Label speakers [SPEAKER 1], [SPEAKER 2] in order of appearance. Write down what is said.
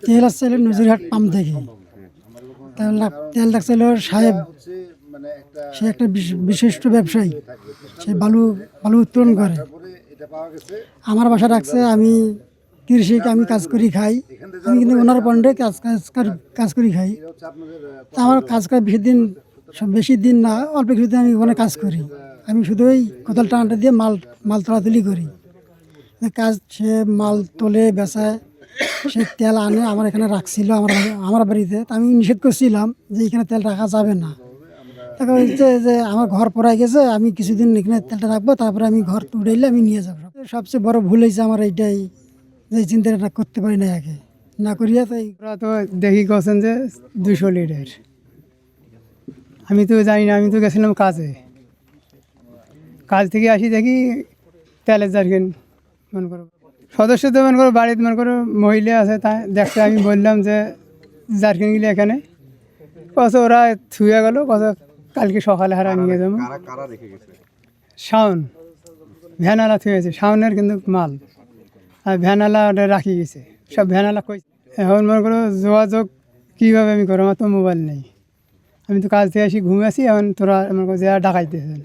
[SPEAKER 1] তেল আসছিল নজরহাট পাম্প থেকে। তেল লাগছিল সাহেব, সে একটা বিশিষ্ট ব্যবসায়ী, সে বালু উত্তোলন করে। আমার বাসা রাখছে, আমি কৃষি, আমি কাজ করি খাই, আমি কিন্তু ওনার পয়েন্টে কাজ করি খাই। তা আমার কাজ করে বেশি দিন না, অল্প কিছুদিন আমি ওখানে কাজ করি। আমি শুধু ওই কোদাল টানাটা দিয়ে মাল তোলাতুলি করি। কাজ সে মাল তোলে বেচায়, সে তেল আনে আমার এখানে রাখছিল আমার বাড়িতে। আমি নিষেধ করছিলাম যে এখানে তেল রাখা যাবে না। তাকে বলছে যে আমার ঘর পড়ায় গেছে, আমি কিছুদিন এখানে তেলটা রাখবো, তারপরে আমি ঘর উড়াইলে আমি নিয়ে যাবো। সবচেয়ে বড় ভুল হয়েছে আমার এইটাই, যে চিন্তাটা করতে পারি না আগে, না করিয়া তাই।
[SPEAKER 2] ওরা তো দেখি করছেন যে 200 লিটার, আমি তো জানি না, আমি তো গেছিলাম কাজ থেকে আসি দেখি তেলের জারখান মনে করো সদস্য তো মনে করো বাড়িতে মনে করো মহিলা আছে, তাই দেখতে আমি বললাম যে জারখানগুলি এখানে, কত ওরা থুয়ে গেল, কত কালকে সকালে হারা নিয়ে যাবো। শাওন ভ্যানালা থুয়েছে, শাওনের কিন্তু মাল, আর ভ্যানালা ওটা রাখি গেছে, সব ভ্যানালা কই। এখন মনে করো যোগাযোগ কীভাবে আমি করো, আমার তো মোবাইল নেই, আমি তো কাজ থেকে আসি ঘুমিয়ে আসি, এখন তোরা মনে করো যে ডাকাইতেছে।